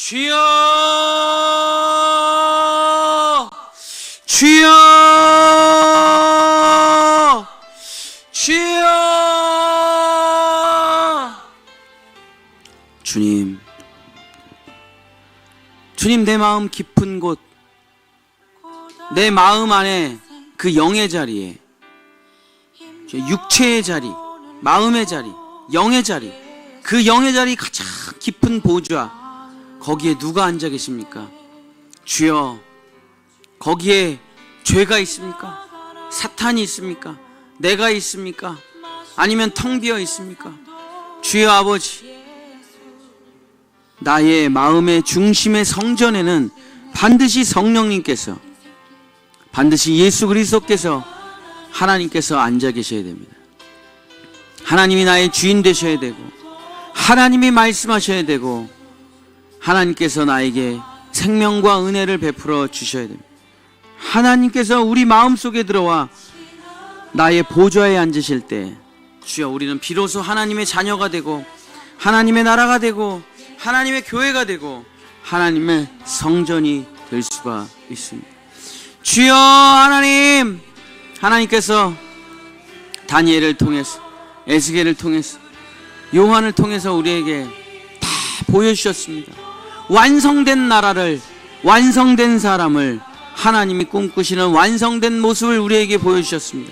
주여, 주여, 주여. 주님, 주님, 내 마음 깊은 곳, 내 마음 안에 그 영의 자리에, 육체의 자리, 마음의 자리, 영의 자리, 그 영의 자리 가장 깊은 보좌, 거기에 누가 앉아 계십니까? 주여, 거기에 죄가 있습니까? 사탄이 있습니까? 내가 있습니까? 아니면 텅 비어 있습니까? 주여 아버지, 나의 마음의 중심의 성전에는 반드시 성령님께서, 반드시 예수 그리스도께서, 하나님께서 앉아 계셔야 됩니다. 하나님이 나의 주인 되셔야 되고, 하나님이 말씀하셔야 되고, 하나님께서 나에게 생명과 은혜를 베풀어 주셔야 됩니다. 하나님께서 우리 마음속에 들어와 나의 보좌에 앉으실 때, 주여, 우리는 비로소 하나님의 자녀가 되고, 하나님의 나라가 되고, 하나님의 교회가 되고, 하나님의 성전이 될 수가 있습니다. 주여 하나님, 하나님께서 다니엘을 통해서, 에스겔을 통해서, 요한을 통해서 우리에게 다 보여주셨습니다. 완성된 나라를, 완성된 사람을, 하나님이 꿈꾸시는 완성된 모습을 우리에게 보여주셨습니다.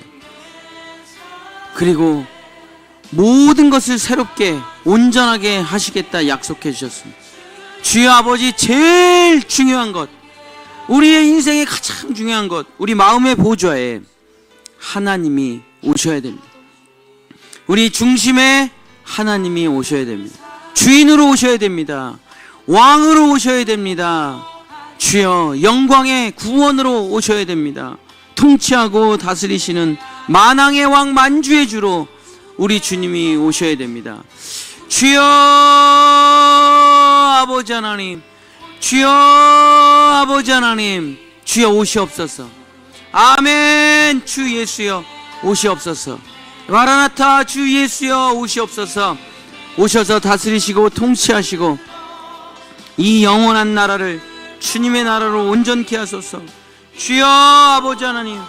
그리고 모든 것을 새롭게 온전하게 하시겠다 약속해 주셨습니다. 주여 아버지, 제일 중요한 것, 우리의 인생의 가장 중요한 것, 우리 마음의 보좌에 하나님이 오셔야 됩니다. 우리 중심에 하나님이 오셔야 됩니다. 주인으로 오셔야 됩니다. 왕으로 오셔야 됩니다. 주여, 영광의 구원으로 오셔야 됩니다. 통치하고 다스리시는 만왕의 왕, 만주의 주로 우리 주님이 오셔야 됩니다. 주여 아버지 하나님, 주여 아버지 하나님, 주여 오시옵소서. 아멘. 주 예수여 오시옵소서. 마라나타, 주 예수여 오시옵소서. 오셔서 다스리시고 통치하시고 이 영원한 나라를 주님의 나라로 온전케 하소서. 주여 아버지 하나님,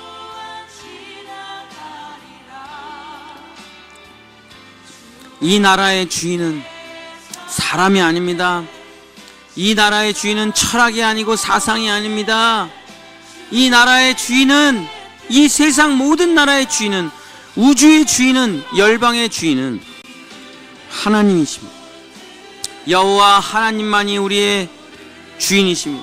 이 나라의 주인은 사람이 아닙니다. 이 나라의 주인은 철학이 아니고 사상이 아닙니다. 이 나라의 주인은, 이 세상 모든 나라의 주인은, 우주의 주인은, 열방의 주인은 하나님이십니다. 여호와 하나님만이 우리의 주인이십니다.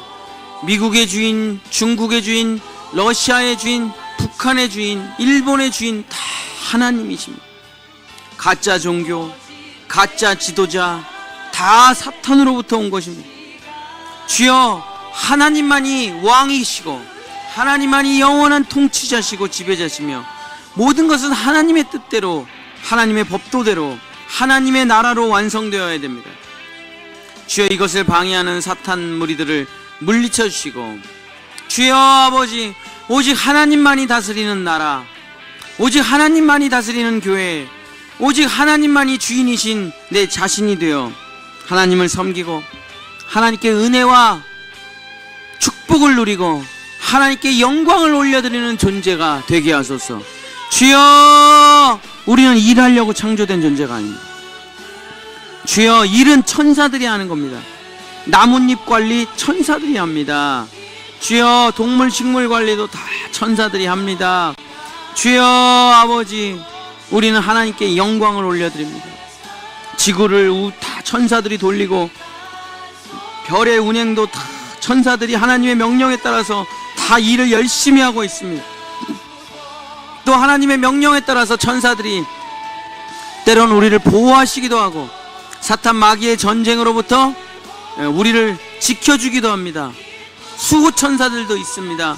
미국의 주인, 중국의 주인, 러시아의 주인, 북한의 주인, 일본의 주인 다 하나님이십니다. 가짜 종교, 가짜 지도자 다 사탄으로부터 온 것입니다. 주여, 하나님만이 왕이시고 하나님만이 영원한 통치자시고 지배자시며 모든 것은 하나님의 뜻대로, 하나님의 법도대로, 하나님의 나라로 완성되어야 됩니다. 주여, 이것을 방해하는 사탄 무리들을 물리쳐 주시고, 주여 아버지, 오직 하나님만이 다스리는 나라, 오직 하나님만이 다스리는 교회, 오직 하나님만이 주인이신 내 자신이 되어 하나님을 섬기고 하나님께 은혜와 축복을 누리고 하나님께 영광을 올려드리는 존재가 되게 하소서. 주여, 우리는 일하려고 창조된 존재가 아닙니다. 주여, 일은 천사들이 하는 겁니다. 나뭇잎 관리 천사들이 합니다. 주여, 동물 식물 관리도 다 천사들이 합니다. 주여 아버지, 우리는 하나님께 영광을 올려드립니다. 지구를 다 천사들이 돌리고 별의 운행도 다 천사들이 하나님의 명령에 따라서 다 일을 열심히 하고 있습니다. 또 하나님의 명령에 따라서 천사들이 때로는 우리를 보호하시기도 하고 사탄 마귀의 전쟁으로부터 우리를 지켜주기도 합니다. 수호 천사들도 있습니다.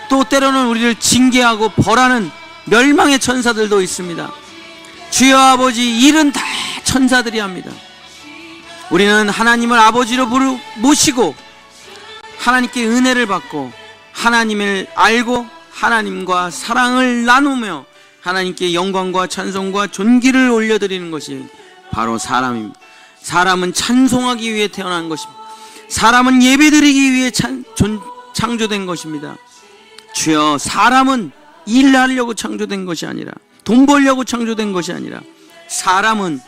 또 때로는 우리를 징계하고 벌하는 멸망의 천사들도 있습니다. 주여 아버지, 일은 다 천사들이 합니다. 우리는 하나님을 아버지로 모시고 하나님께 은혜를 받고 하나님을 알고 하나님과 사랑을 나누며 하나님께 영광과 찬송과 존귀를 올려드리는 것이 바로 사람입니다. 사람은 찬송하기 위해 태어난 것입니다. 사람은 예배드리기 위해 창조된 것입니다. 주여, 사람은 일하려고 창조된 것이 아니라, 돈 벌려고 창조된 것이 아니라, 사람은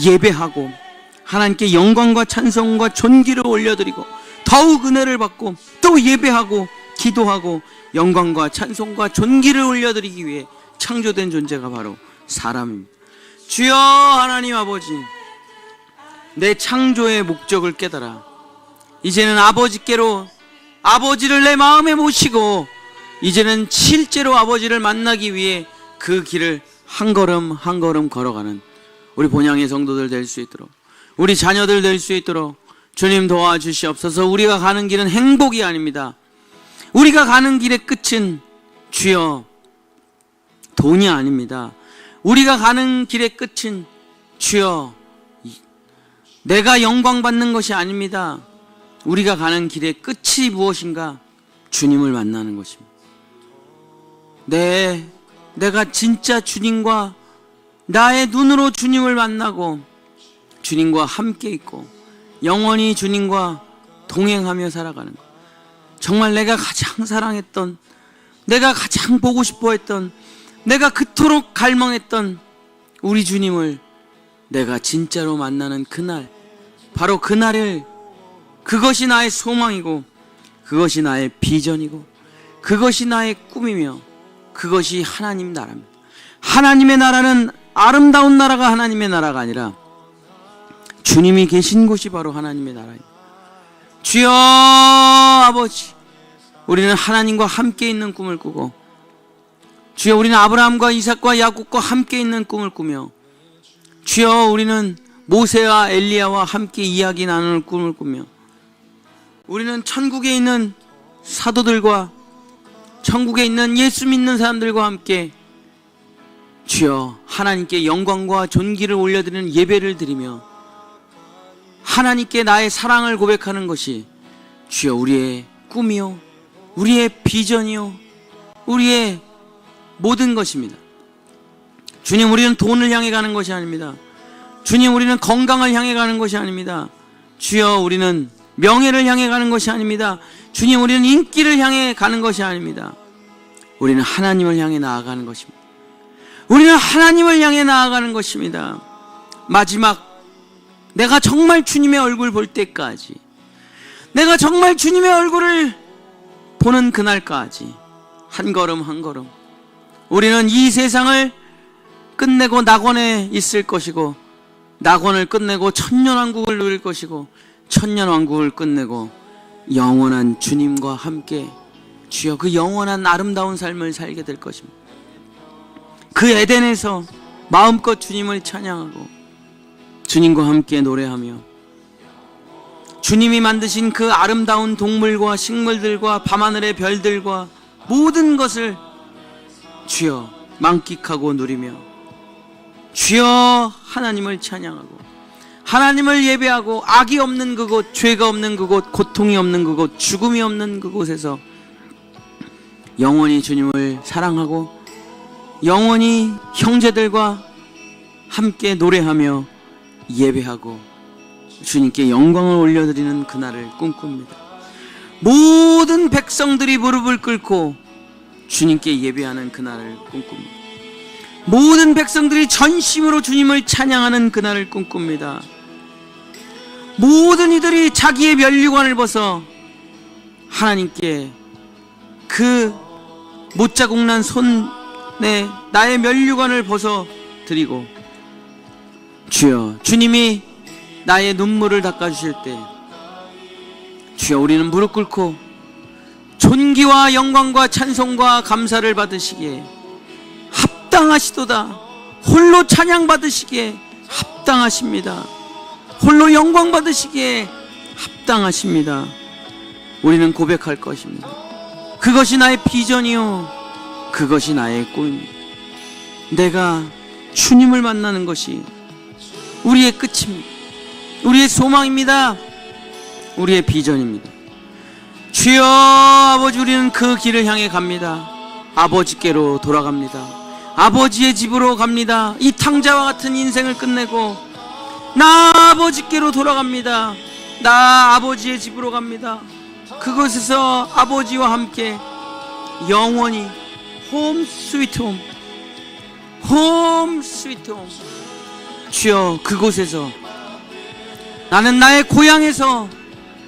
예배하고 하나님께 영광과 찬송과 존귀를 올려드리고 더욱 은혜를 받고 또 예배하고 기도하고 영광과 찬송과 존귀를 올려드리기 위해 창조된 존재가 바로 사람입니다. 주여 하나님 아버지, 내 창조의 목적을 깨달아 이제는 아버지께로, 아버지를 내 마음에 모시고 이제는 실제로 아버지를 만나기 위해 그 길을 한 걸음 한 걸음 걸어가는 우리 본향의 성도들 될 수 있도록, 우리 자녀들 될 수 있도록 주님 도와주시옵소서. 우리가 가는 길은 행복이 아닙니다. 우리가 가는 길의 끝은 주여 돈이 아닙니다. 우리가 가는 길의 끝은 주여 내가 영광 받는 것이 아닙니다. 우리가 가는 길의 끝이 무엇인가? 주님을 만나는 것입니다. 내가 진짜 주님과 나의 눈으로 주님을 만나고 주님과 함께 있고 영원히 주님과 동행하며 살아가는 것. 정말 내가 가장 사랑했던, 내가 가장 보고 싶어 했던, 내가 그토록 갈망했던 우리 주님을 내가 진짜로 만나는 그날, 바로 그날을, 그것이 나의 소망이고 그것이 나의 비전이고 그것이 나의 꿈이며 그것이 하나님 나라입니다. 하나님의 나라는 아름다운 나라가 하나님의 나라가 아니라 주님이 계신 곳이 바로 하나님의 나라입니다. 주여 아버지, 우리는 하나님과 함께 있는 꿈을 꾸고, 주여 우리는 아브라함과 이삭과 야곱과 함께 있는 꿈을 꾸며, 주여 우리는 모세와 엘리야와 함께 이야기 나누는 꿈을 꾸며, 우리는 천국에 있는 사도들과 천국에 있는 예수 믿는 사람들과 함께 주여 하나님께 영광과 존귀를 올려드리는 예배를 드리며 하나님께 나의 사랑을 고백하는 것이 주여 우리의 꿈이요, 우리의 비전이요, 우리의 모든 것입니다. 주님, 우리는 돈을 향해 가는 것이 아닙니다. 주님, 우리는 건강을 향해 가는 것이 아닙니다. 주여, 우리는 명예를 향해 가는 것이 아닙니다. 주님, 우리는 인기를 향해 가는 것이 아닙니다. 우리는 하나님을 향해 나아가는 것입니다. 우리는 하나님을 향해 나아가는 것입니다. 마지막 내가 정말 주님의 얼굴 볼 때까지, 내가 정말 주님의 얼굴을 보는 그날까지 한 걸음 한 걸음 우리는 이 세상을 끝내고 낙원에 있을 것이고, 낙원을 끝내고 천년왕국을 누릴 것이고, 천년왕국을 끝내고 영원한 주님과 함께 주여 그 영원한 아름다운 삶을 살게 될 것입니다. 그 에덴에서 마음껏 주님을 찬양하고 주님과 함께 노래하며 주님이 만드신 그 아름다운 동물과 식물들과 밤하늘의 별들과 모든 것을 주여 만끽하고 누리며 주여 하나님을 찬양하고 하나님을 예배하고 악이 없는 그곳, 죄가 없는 그곳, 고통이 없는 그곳, 죽음이 없는 그곳에서 영원히 주님을 사랑하고 영원히 형제들과 함께 노래하며 예배하고 주님께 영광을 올려드리는 그날을 꿈꿉니다. 모든 백성들이 무릎을 꿇고 주님께 예배하는 그날을 꿈꿉니다. 모든 백성들이 전심으로 주님을 찬양하는 그날을 꿈꿉니다. 모든 이들이 자기의 면류관을 벗어 하나님께 그 못자국 난 손에 나의 면류관을 벗어 드리고 주여 주님이 나의 눈물을 닦아주실 때 주여 우리는 무릎 꿇고 존귀와 영광과 찬송과 감사를 받으시기에 합당하시도다. 홀로 찬양 받으시기에 합당하십니다. 홀로 영광 받으시기에 합당하십니다. 우리는 고백할 것입니다. 그것이 나의 비전이요, 그것이 나의 꿈입니다. 내가 주님을 만나는 것이 우리의 끝입니다. 우리의 소망입니다. 우리의 비전입니다. 주여 아버지, 우리는 그 길을 향해 갑니다. 아버지께로 돌아갑니다. 아버지의 집으로 갑니다. 이 탕자와 같은 인생을 끝내고 나 아버지께로 돌아갑니다. 나 아버지의 집으로 갑니다. 그곳에서 아버지와 함께 영원히 홈 스위트 홈, 홈 스위트 홈. 주여, 그곳에서 나는 나의 고향에서,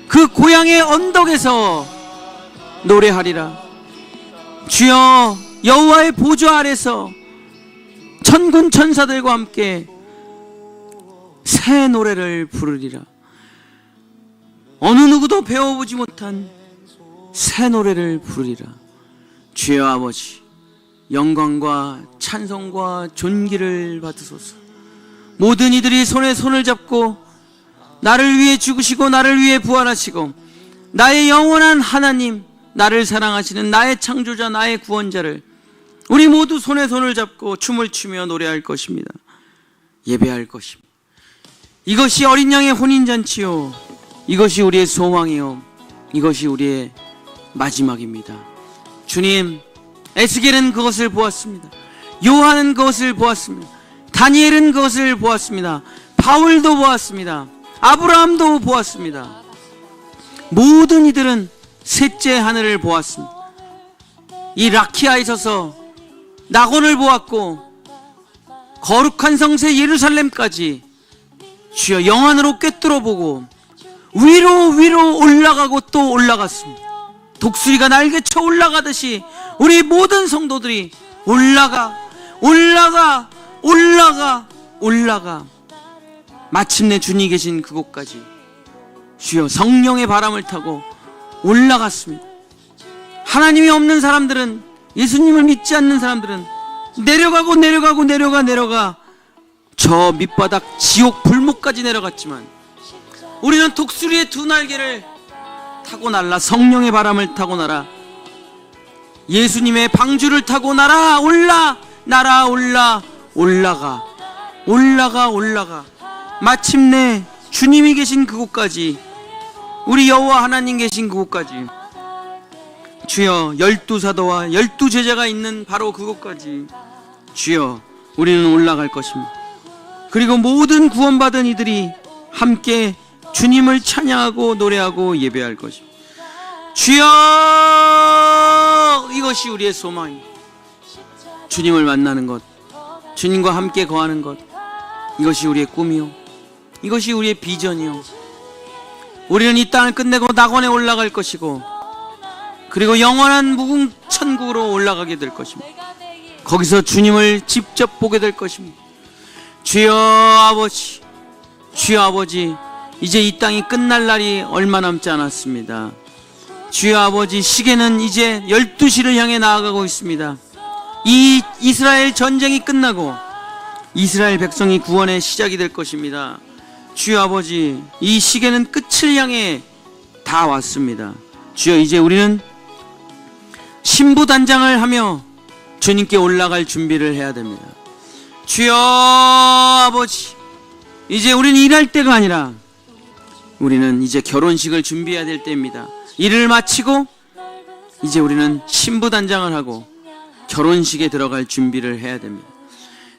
그 고향의 언덕에서 노래하리라. 주여, 여호와의 보좌 아래서 천군 천사들과 함께 새 노래를 부르리라. 어느 누구도 배워보지 못한 새 노래를 부르리라. 주여 아버지, 영광과 찬송과 존귀를 받으소서. 모든 이들이 손에 손을 잡고 나를 위해 죽으시고 나를 위해 부활하시고 나의 영원한 하나님, 나를 사랑하시는 나의 창조자, 나의 구원자를 우리 모두 손에 손을 잡고 춤을 추며 노래할 것입니다. 예배할 것입니다. 이것이 어린 양의 혼인잔치요, 이것이 우리의 소망이요, 이것이 우리의 마지막입니다. 주님, 에스겔은 그것을 보았습니다. 요한은 그것을 보았습니다. 다니엘은 그것을 보았습니다. 바울도 보았습니다. 아브라함도 보았습니다. 모든 이들은 셋째 하늘을 보았습니다. 이 라키아에 서서 낙원을 보았고 거룩한 성세 예루살렘까지 주여 영안으로 꿰뚫어 보고 위로 올라가고 또 올라갔습니다. 독수리가 날개쳐 올라가듯이 우리 모든 성도들이 올라가 마침내 주님이 계신 그곳까지 주여 성령의 바람을 타고 올라갔습니다. 하나님이 없는 사람들은, 예수님을 믿지 않는 사람들은 내려가 저 밑바닥 지옥 불목까지 내려갔지만 우리는 독수리의 두 날개를 타고 날아, 성령의 바람을 타고 날아, 예수님의 방주를 타고 날아 올라가 마침내 주님이 계신 그곳까지, 우리 여호와 하나님 계신 그곳까지, 주여 12사도와 12제자가 있는 바로 그곳까지 주여 우리는 올라갈 것입니다. 그리고 모든 구원받은 이들이 함께 주님을 찬양하고 노래하고 예배할 것입니다. 주여, 이것이 우리의 소망입니다. 주님을 만나는 것, 주님과 함께 거하는 것, 이것이 우리의 꿈이요, 이것이 우리의 비전이요. 우리는 이 땅을 끝내고 낙원에 올라갈 것이고 그리고 영원한 무궁천국으로 올라가게 될 것입니다. 거기서 주님을 직접 보게 될 것입니다. 주여 아버지, 주여 아버지, 이제 이 땅이 끝날 날이 얼마 남지 않았습니다. 주여 아버지, 시계는 이제 12시를 향해 나아가고 있습니다. 이 이스라엘 전쟁이 끝나고 이스라엘 백성이 구원의 시작이 될 것입니다. 주여 아버지, 이 시계는 끝을 향해 다 왔습니다. 주여, 이제 우리는 신부단장을 하며 주님께 올라갈 준비를 해야 됩니다. 주여 아버지, 이제 우리는 일할 때가 아니라 우리는 이제 결혼식을 준비해야 될 때입니다. 일을 마치고 이제 우리는 신부단장을 하고 결혼식에 들어갈 준비를 해야 됩니다.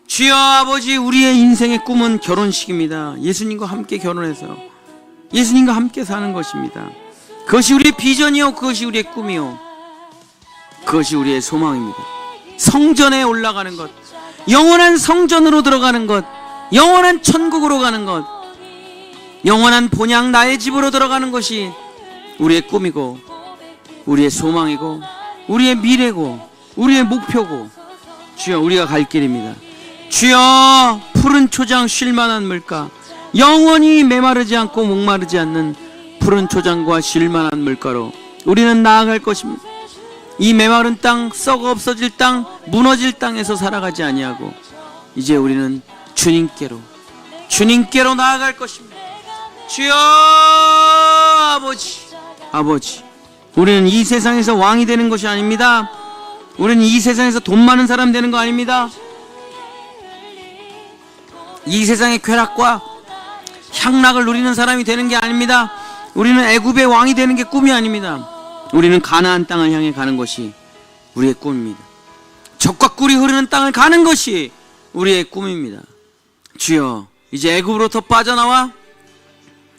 주여 아버지, 우리의 인생의 꿈은 결혼식입니다. 예수님과 함께 결혼해서 예수님과 함께 사는 것입니다. 그것이 우리의 비전이요, 그것이 우리의 꿈이요, 그것이 우리의 소망입니다. 성전에 올라가는 것, 영원한 성전으로 들어가는 것, 영원한 천국으로 가는 것, 영원한 본향 나의 집으로 들어가는 것이 우리의 꿈이고 우리의 소망이고 우리의 미래고 우리의 목표고 주여, 우리가 갈 길입니다. 주여, 푸른 초장 쉴만한 물가, 영원히 메마르지 않고 목마르지 않는 푸른 초장과 쉴만한 물가로 우리는 나아갈 것입니다. 이 메마른 땅, 썩어 없어질 땅, 무너질 땅에서 살아가지 아니하고 이제 우리는 주님께로 나아갈 것입니다. 주여 아버지, 우리는 이 세상에서 왕이 되는 것이 아닙니다. 우리는 이 세상에서 돈 많은 사람 되는 거 아닙니다. 이 세상의 쾌락과 향락을 누리는 사람이 되는 게 아닙니다. 우리는 애굽의 왕이 되는 게 꿈이 아닙니다. 우리는 가나안 땅을 향해 가는 것이 우리의 꿈입니다. 젖과 꿀이 흐르는 땅을 가는 것이 우리의 꿈입니다. 주여, 이제 애굽으로부터 빠져나와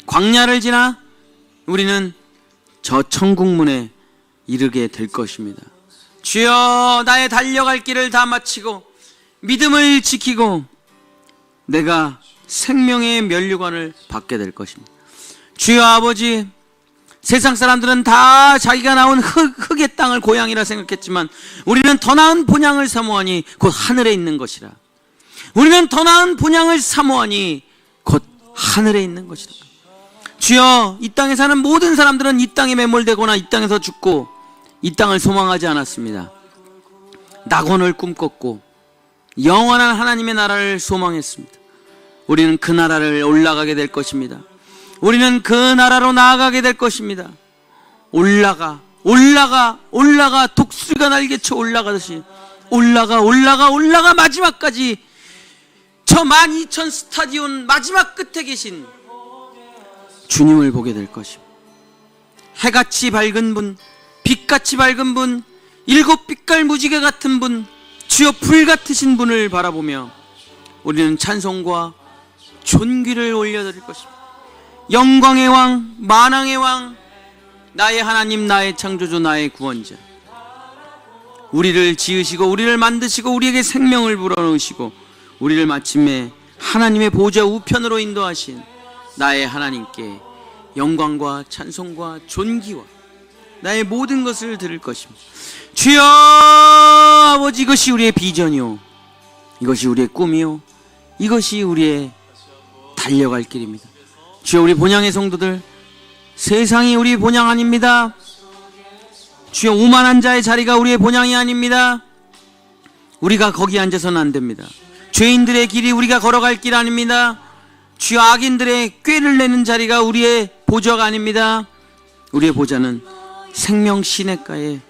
광야를 지나 우리는 저 천국문에 이르게 될 것입니다. 주여, 나의 달려갈 길을 다 마치고 믿음을 지키고 내가 생명의 면류관을 받게 될 것입니다. 주여 아버지, 세상 사람들은 다 자기가 나온 흙의 땅을 고향이라 생각했지만 우리는 더 나은 본향을 사모하니 곧 하늘에 있는 것이라. 우리는 더 나은 본향을 사모하니 곧 하늘에 있는 것이라. 주여, 이 땅에 사는 모든 사람들은 이 땅에 매몰되거나 이 땅에서 죽고 이 땅을 소망하지 않았습니다. 낙원을 꿈꿨고 영원한 하나님의 나라를 소망했습니다. 우리는 그 나라를 올라가게 될 것입니다. 우리는 그 나라로 나아가게 될 것입니다. 올라가 독수리가 날개쳐 올라가듯이 올라가 마지막까지 저 12,000 스타디온 마지막 끝에 계신 주님을 보게 될 것입니다. 해같이 밝은 분, 빛같이 밝은 분, 일곱 빛깔 무지개 같은 분, 주여 불 같으신 분을 바라보며 우리는 찬송과 존귀를 올려드릴 것입니다. 영광의 왕, 만왕의 왕, 나의 하나님, 나의 창조주, 나의 구원자, 우리를 지으시고 우리를 만드시고 우리에게 생명을 불어넣으시고 우리를 마침내 하나님의 보좌 우편으로 인도하신 나의 하나님께 영광과 찬송과 존귀와 나의 모든 것을 드릴 것입니다. 주여 아버지, 이것이 우리의 비전이요, 이것이 우리의 꿈이요, 이것이 우리의 달려갈 길입니다. 주여, 우리 본향의 성도들, 세상이 우리 본향 아닙니다. 주여, 오만한 자의 자리가 우리의 본향이 아닙니다. 우리가 거기 앉아서는 안 됩니다. 죄인들의 길이 우리가 걸어갈 길 아닙니다. 주여, 악인들의 꾀를 내는 자리가 우리의 보좌가 아닙니다. 우리의 보좌는 생명 시냇가의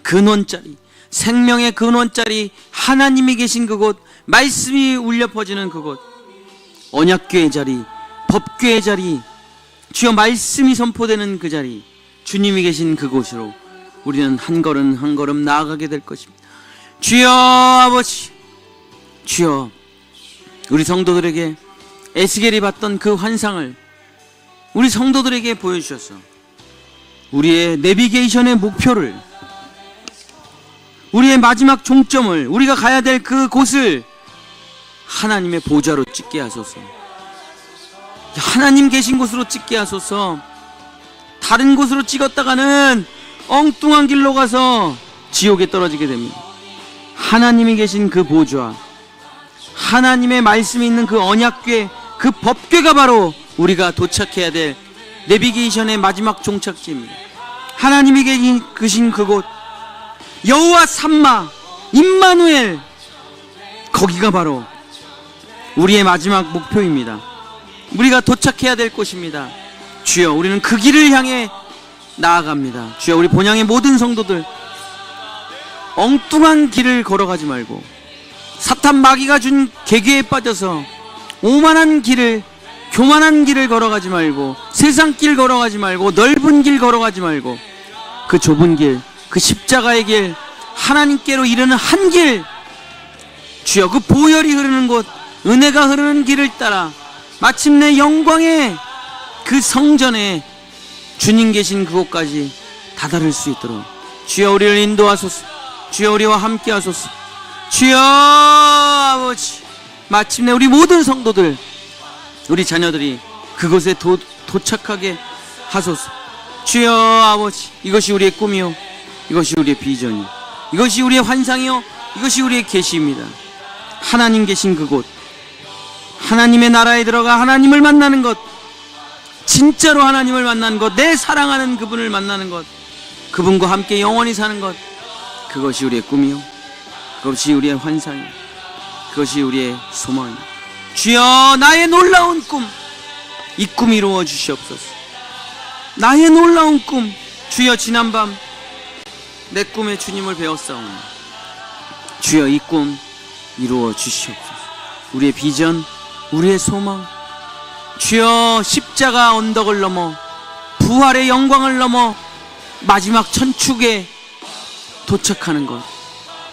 근원자리, 생명의 근원자리, 하나님이 계신 그곳, 말씀이 울려 퍼지는 그곳, 언약궤의 자리, 법궤의 자리, 주여 말씀이 선포되는 그 자리, 주님이 계신 그곳으로 우리는 한 걸음 한 걸음 나아가게 될 것입니다. 주여 아버지, 주여, 우리 성도들에게 에스겔이 봤던 그 환상을 우리 성도들에게 보여주셔서 우리의 내비게이션의 목표를, 우리의 마지막 종점을, 우리가 가야 될 그 곳을 하나님의 보좌로 찍게 하소서. 하나님 계신 곳으로 찍게 하소서. 다른 곳으로 찍었다가는 엉뚱한 길로 가서 지옥에 떨어지게 됩니다. 하나님이 계신 그 보좌, 하나님의 말씀이 있는 그 언약궤, 그 법궤가 바로 우리가 도착해야 될 내비게이션의 마지막 종착지입니다. 하나님이 계신 그곳, 여호와 삼마, 임마누엘, 거기가 바로 우리의 마지막 목표입니다. 우리가 도착해야 될 곳입니다. 주여, 우리는 그 길을 향해 나아갑니다. 주여, 우리 본향의 모든 성도들 엉뚱한 길을 걸어가지 말고 사탄 마귀가 준 계계에 빠져서 오만한 길을, 교만한 길을 걸어가지 말고, 세상 길 걸어가지 말고, 넓은 길 걸어가지 말고, 그 좁은 길, 그 십자가의 길, 하나님께로 이르는 한 길, 주여, 그 보혈이 흐르는 곳, 은혜가 흐르는 길을 따라 마침내 영광의 그 성전에 주님 계신 그곳까지 다다를 수 있도록 주여, 우리를 인도하소서. 주여, 우리와 함께 하소서. 주여 아버지, 마침내 우리 모든 성도들, 우리 자녀들이 그곳에 도착하게 하소서. 주여 아버지, 이것이 우리의 꿈이요, 이것이 우리의 비전이요, 이것이 우리의 환상이요, 이것이 우리의 계시입니다. 하나님 계신 그곳, 하나님의 나라에 들어가 하나님을 만나는 것, 진짜로 하나님을 만나는 것, 내 사랑하는 그분을 만나는 것, 그분과 함께 영원히 사는 것, 그것이 우리의 꿈이요, 그것이 우리의 환상이요, 그것이 우리의 소망이요. 주여, 나의 놀라운 꿈, 이 꿈 이루어 주시옵소서. 나의 놀라운 꿈, 주여, 지난밤 내 꿈에 주님을 배웠사오니 주여, 이 꿈 이루어 주시옵소서. 우리의 비전, 우리의 소망, 주여, 십자가 언덕을 넘어 부활의 영광을 넘어 마지막 천축에 도착하는 것,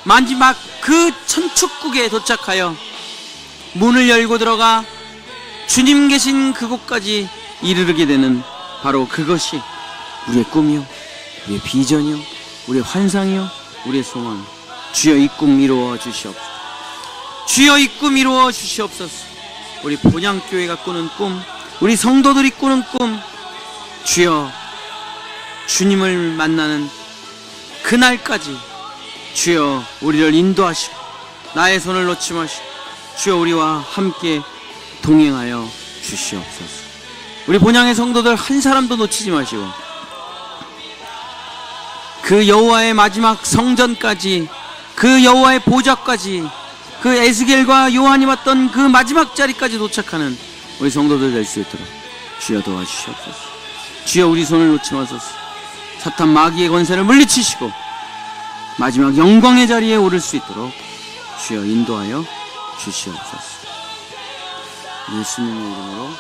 마지막 그 천축국에 도착하여 문을 열고 들어가 주님 계신 그곳까지 이르게 되는 바로 그것이 우리의 꿈이요, 우리의 비전이요, 우리의 환상이요, 우리의 소망. 주여 이 꿈 이루어 주시옵소서. 주여 이 꿈 이루어 주시옵소서. 우리 본향교회가 꾸는 꿈, 우리 성도들이 꾸는 꿈, 주여 주님을 만나는 그날까지 주여 우리를 인도하시고 나의 손을 놓지 마시고 주여 우리와 함께 동행하여 주시옵소서. 우리 본향의 성도들 한 사람도 놓치지 마시고 그 여호와의 마지막 성전까지, 그 여호와의 보좌까지, 그 에스겔과 요한이 왔던 그 마지막 자리까지 도착하는 우리 성도들 될 수 있도록 주여 도와주시옵소서. 주여 우리 손을 놓지 마소서. 사탄 마귀의 권세를 물리치시고 마지막 영광의 자리에 오를 수 있도록 주여 인도하여 주시옵소서. 예수님의 이름으로